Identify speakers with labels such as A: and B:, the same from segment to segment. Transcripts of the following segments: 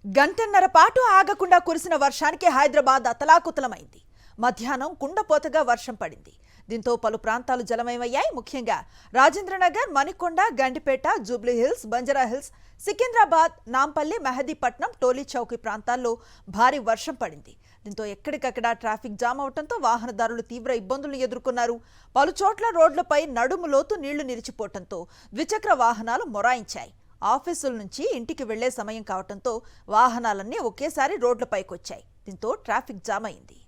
A: గంటన్నర పాటు ఆగకుండా కురిసిన వర్షానికి హైదరాబాద్ అతలాకుతలమైంది. మధ్యాహ్నం కుండపోతగా వర్షం పడింది. దీంతో పలు ప్రాంతాలు జలమయమయ్యాయి. ముఖ్యంగా రాజేంద్రనగర్, మణికొండ, గండిపేట, జూబ్లీ హిల్స్, బంజారా హిల్స్, సికింద్రాబాద్, నాంపల్లి, మెహదీపట్నం, టోలీ చౌకీ ప్రాంతాల్లో భారీ వర్షం పడింది. దీంతో ఎక్కడికక్కడ ట్రాఫిక్ జామ్ అవడంతో వాహనదారులు తీవ్ర ఇబ్బందులు ఎదుర్కొన్నారు. పలు చోట్ల రోడ్లపై నడుము లోతు నీళ్లు నిలిచిపోవడంతో ద్విచక్ర వాహనాలు మొరాయించాయి. ఆఫీసుల నుంచి ఇంటికి వెళ్లే సమయం కావడంతో వాహనాలన్నీ ఒకేసారి రోడ్లపైకొచ్చాయి. దీంతో ట్రాఫిక్ జామ్ అయింది.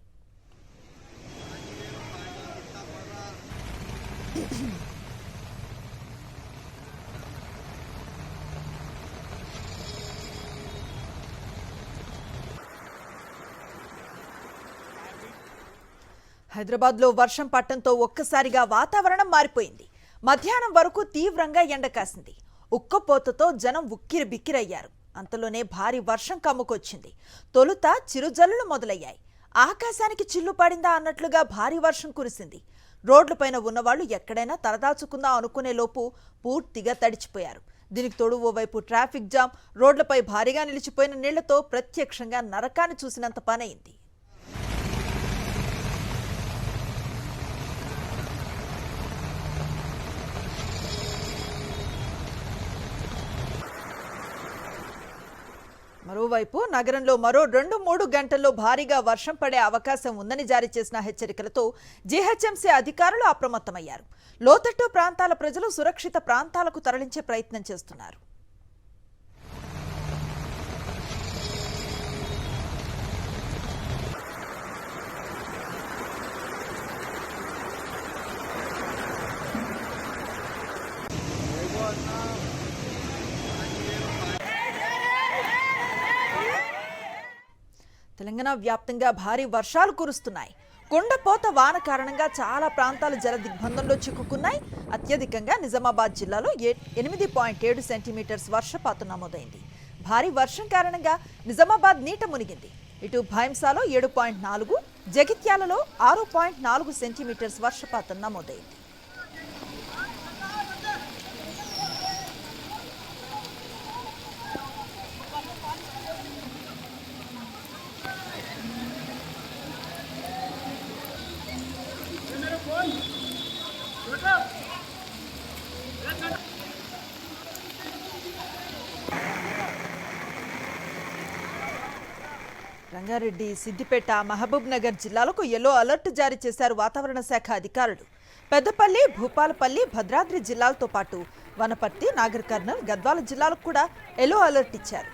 A: హైదరాబాద్లో వర్షం పడటంతో ఒక్కసారిగా వాతావరణం మారిపోయింది. మధ్యాహ్నం వరకు తీవ్రంగా ఎండ కాసింది. ఉక్కపోతతో జనం ఉక్కిరి బిక్కిరయ్యారు. అంతలోనే భారీ వర్షం కమ్ముకొచ్చింది. తొలుత చిరుజల్లులు మొదలయ్యాయి. ఆకాశానికి చిల్లు పడిందా అన్నట్లుగా భారీ వర్షం కురిసింది. రోడ్లపైన ఉన్నవాళ్లు ఎక్కడైనా తలదాచుకుందాం అనుకునే లోపు పూర్తిగా తడిచిపోయారు. దీనికి తోడు ఓవైపు ట్రాఫిక్ జామ్, రోడ్లపై భారీగా నిలిచిపోయిన నీళ్లతో ప్రత్యక్షంగా నరకాన్ని చూసినంత పనైంది. మరోవైపు నగరంలో మరో 2-3 గంటల్లో భారీగా వర్షం పడే అవకాశం ఉందని జారీ చేసిన హెచ్చరికలతో జీహెచ్ఎంసీ అధికారులు అప్రమత్తమయ్యారు. లోతట్టు ప్రాంతాల ప్రజలు సురక్షిత ప్రాంతాలకు తరలించే ప్రయత్నం చేస్తున్నారు. తెలంగాణ వ్యాప్తంగా భారీ వర్షాలు కురుస్తున్నాయి. కుండపోత వాన కారణంగా చాలా ప్రాంతాలు జల దిగ్బంధంలో చిక్కుకున్నాయి. అత్యధికంగా నిజామాబాద్ జిల్లాలో 8.7 సెంటీమీటర్స్ వర్షపాతం నమోదైంది. భారీ వర్షం కారణంగా నిజామాబాద్ నీట మునిగింది. ఇటు భైంసాలో 7.4, జగిత్యాలలో 6.4 సెంటీమీటర్స్ వర్షపాతం నమోదైంది. రంగారెడ్డి, సిద్దిపేట, మహబూబ్ నగర్ జిల్లాలకు ఎల్లో అలర్ట్ జారీ చేశారు వాతావరణ శాఖ అధికారులు. పెద్దపల్లి, భూపాలపల్లి, భద్రాద్రి జిల్లాలతో పాటు వనపర్తి, నాగర్ కర్నూల్, గద్వాల జిల్లాలకు కూడా ఎల్లో అలర్ట్ ఇచ్చారు.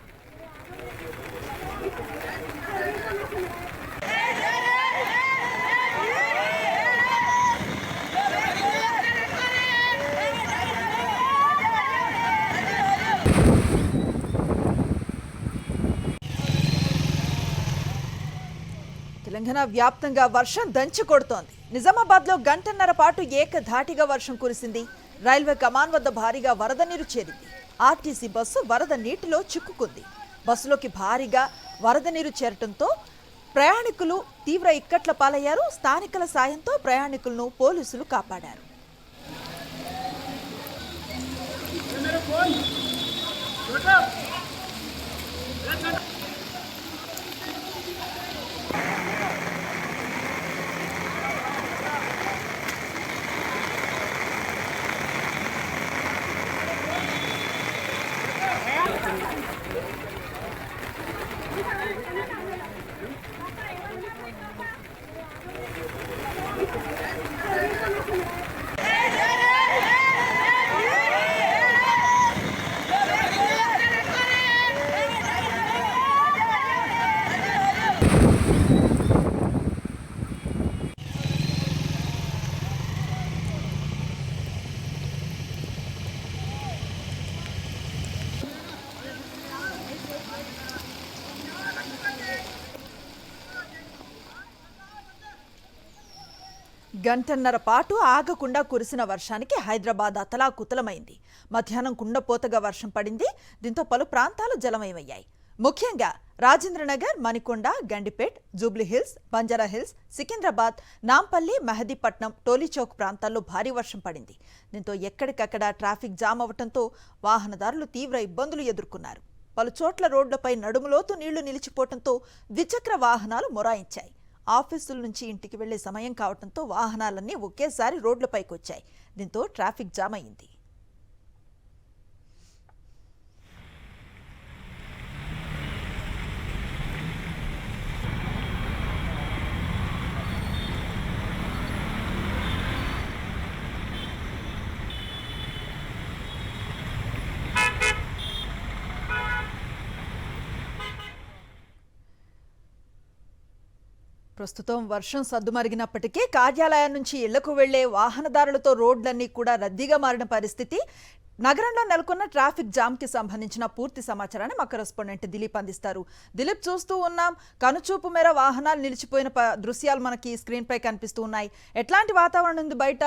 A: తెలంగాణ వ్యాప్తంగా వర్షం దంచి కొడుతోంది. నిజామాబాద్లో గంటన్నర పాటు ఏకధాటిగా వర్షం కురిసింది. రైల్వే కమాన్ వద్ద భారీగా వరద నీరు చేరింది. ఆర్టీసీ బస్సు వరద నీటిలో చిక్కుకుంది. బస్సులోకి భారీగా వరద నీరు చేరటంతో ప్రయాణికులు తీవ్ర ఇక్కట్ల పాలయ్యారు. స్థానికుల సాయంతో ప్రయాణికులను పోలీసులు కాపాడారు. గంటన్నర పాటు ఆగకుండా కురిసిన వర్షానికి హైదరాబాద్ అతలాకుతలమైంది. మధ్యాహ్నం కుండపోతగా వర్షం పడింది. దీంతో పలు ప్రాంతాలు జలమయమయ్యాయి. ముఖ్యంగా రాజేంద్రనగర్, మణికొండ, గండిపేట్, జూబ్లీ హిల్స్, బంజారా హిల్స్, సికింద్రాబాద్, నాంపల్లి, మెహదీపట్నం, టోలీ చౌక్ ప్రాంతాల్లో భారీ వర్షం పడింది. దీంతో ఎక్కడికక్కడ ట్రాఫిక్ జామ్ అవడంతో వాహనదారులు తీవ్ర ఇబ్బందులు ఎదుర్కొన్నారు. పలు చోట్ల రోడ్లపై నడుములోతు నీళ్లు నిలిచిపోవడంతో ద్విచక్ర వాహనాలు మొరాయించాయి. ఆఫీసుల నుంచి ఇంటికి వెళ్లే సమయం కావడంతో వాహనాలన్నీ ఒకేసారి రోడ్లపైకి వచ్చాయి. దీంతో ట్రాఫిక్ జామ్ అయింది. ప్రస్తుతం వర్షం సద్దుమరిగినప్పటికీ కార్యాలయం నుంచి ఇళ్లకు వెళ్లే వాహనదారులతో రోడ్లన్నీ కూడా రద్దీగా మారిన పరిస్థితి. నగరంలో నెలకొన్న ట్రాఫిక్ జామ్ కి సంబంధించిన పూర్తి సమాచారాన్ని మా కరెస్పాండెంట్ దిలీప్ అందిస్తారు. దిలీప్, చూస్తూ ఉన్నాం, కనుచూపు మేర వాహనాలు నిలిచిపోయిన దృశ్యాలు మనకి స్క్రీన్ పై కనిపిస్తూ ఉన్నాయి. ఎట్లాంటి వాతావరణం ఉంది బయట?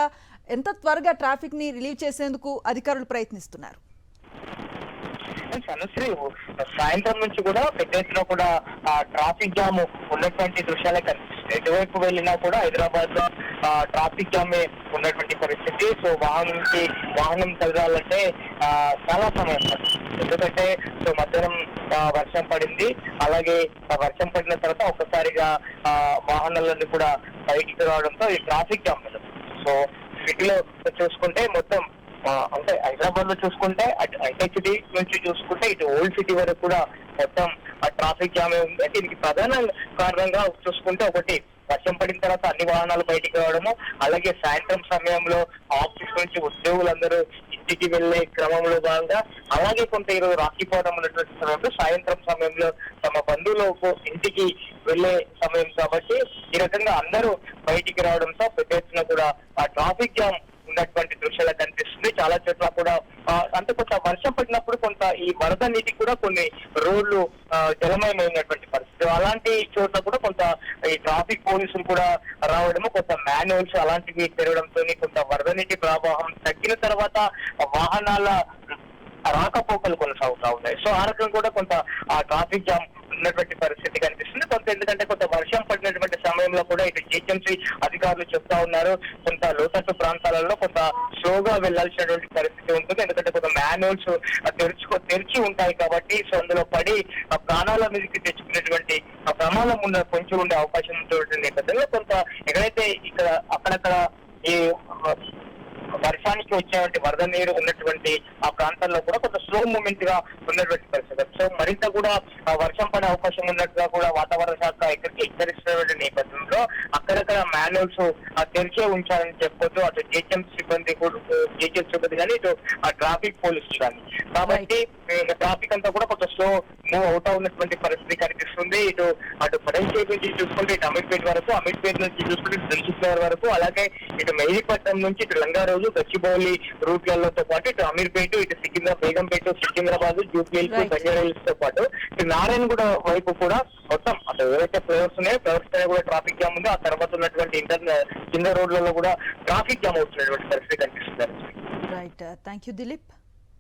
A: ఎంత త్వరగా ట్రాఫిక్ ని రిలీవ్ చేసేందుకు అధికారులు ప్రయత్నిస్తున్నారు?
B: అనుశ్రీ, సాయంత్రం నుంచి కూడా పెద్ద ఎత్తున కూడా ట్రాఫిక్ జామ్ ఉన్నటువంటి దృశ్యాలే కనిపిస్తుంది. ఎటువైపు వెళ్ళినా కూడా హైదరాబాద్ లో ట్రాఫిక్ జామ్ ఉన్నటువంటి పరిస్థితి. సో వాహనం కదలాలంటే చాలా సమయం పడుతుంది. ఎందుకంటే మధ్యాహ్నం వర్షం పడింది. అలాగే వర్షం పడిన తర్వాత ఒక్కసారిగా వాహనాలన్నీ కూడా బయటికి రావడంతో ఈ ట్రాఫిక్ జామ్. సో సిటీలో చూసుకుంటే మొత్తం అంటే హైదరాబాద్ లో చూసుకుంటే అటు హైటెక్ సిటీ నుంచి చూసుకుంటే ఇటు ఓల్డ్ సిటీ వరకు కూడా మొత్తం ఆ ట్రాఫిక్ జామ్ ఉంది. దీనికి ప్రధాన కారణంగా చూసుకుంటే ఒకటి, వర్షం పడిన తర్వాత అన్ని వాహనాలు బయటికి రావడము, అలాగే సాయంత్రం సమయంలో ఆఫీస్ నుంచి ఉద్యోగులందరూ ఇంటికి వెళ్లే క్రమంలో భాగంగా, అలాగే కొంత ఈరోజు రాఖీపౌర్ణమి ఉన్నటువంటి సమయంలో సాయంత్రం సమయంలో తమ బంధువులకు ఇంటికి వెళ్లే సమయం కాబట్టి ఈ రకంగా అందరూ బయటికి రావడంతో పెద్ద ఎత్తున కూడా ఆ ట్రాఫిక్ జామ్ ఉన్నటువంటి దృశ్యాలు కనిపిస్తుంది. చాలా చోట్ల కూడా అంటే కొంత వర్షం పడినప్పుడు కొంత ఈ వరద నీటికి కూడా కొన్ని రోడ్లు జలమయమైనటువంటి పరిస్థితి. అలాంటి చోట్ల కూడా కొంత ఈ ట్రాఫిక్ పోలీసులు కూడా రావడము, కొంత మాన్యువల్స్ అలాంటివి పెరగడంతో కొంత వరద నీటి ప్రవాహం తగ్గిన తర్వాత వాహనాల రాకపోకలు కొనసాగుతా ఉన్నాయి. సో ఆ రకంగా కూడా కొంత ఆ ట్రాఫిక్ జామ్ ఉన్నటువంటి పరిస్థితి కనిపిస్తుంది. కొంత ఎందుకంటే కొంత వర్షం పడినటువంటి సమయంలో కూడా ఇటు జిహెచ్ఎంసీ అధికారులు చెప్తా ఉన్నారు, కొంత లోతట్టు ప్రాంతాలలో కొంత స్లోగా వెళ్లాల్సినటువంటి పరిస్థితి ఉంటుంది. ఎందుకంటే కొంత మాన్యువల్స్ తెరిచి ఉంటాయి కాబట్టి సో అందులో పడి ఆ ప్రాణాల మీదకి తెచ్చుకునేటువంటి ఆ ప్రమాదం కొంచెం ఉండే అవకాశం ఉన్నటువంటి నేపథ్యంలో కొంత ఎక్కడైతే ఇక్కడ అక్కడక్కడ ఈ వర్షానికి వచ్చినటువంటి వరద నీరు ఉన్నటువంటి ఆ ప్రాంతాల్లో కూడా కొంత స్లో మూమెంట్ గా ఉన్నటువంటి పరిస్థితి. సో మరింత కూడా వర్షం పడే అవకాశం ఉన్నట్టుగా కూడా వాతావరణ శాఖ హెచ్చరిస్తున్నటువంటి నేపథ్యంలో అక్కడక్కడ మాన్యువల్స్ తెరిచే ఉంచాలని చెప్పొచ్చు. అటు జిహెచ్ఎం సిబ్బంది కానీ ఇటు ఆ ట్రాఫిక్ పోలీసులు కానీ. కాబట్టి ట్రాఫిక్ అంతా కూడా కొంత స్లో మూవ్ అవుతా ఉన్నటువంటి పరిస్థితి కనిపిస్తుంది. అటు పడేశ్వర్ నుంచి చూసుకుంటే ఇటు అమీర్పేట వరకు, అమీర్పేట నుంచి చూసుకుంటే ఇటు దిల్సుఖ్నగర్ వరకు, అలాగే ఇటు మెహదీపట్నం నుంచి ఇటు లంగారోజు, గచ్చిబౌలి రూట్లతో పాటు ఇటు అమీర్పేట, ఇటు బేగంపేట, సికింద్రాబాద్, జూబ్లీహిల్స్, బంజారాహిల్స్ తో పాటు ఇటు నారాయణగూడ వైపు కూడా మొత్తం అటు ఏవైతే ఫ్లైఓవర్స్ ఉన్నాయో ఫ్లైఓవర్స్ పైన కూడా ట్రాఫిక్ జామ్ ఉంది. ఆ తర్వాత ఉన్నటువంటి కింద రోడ్లలో కూడా ట్రాఫిక్ జామ్ అవుతున్నటువంటి పరిస్థితి కనిపిస్తుంది.
A: Right, thank you Dilip.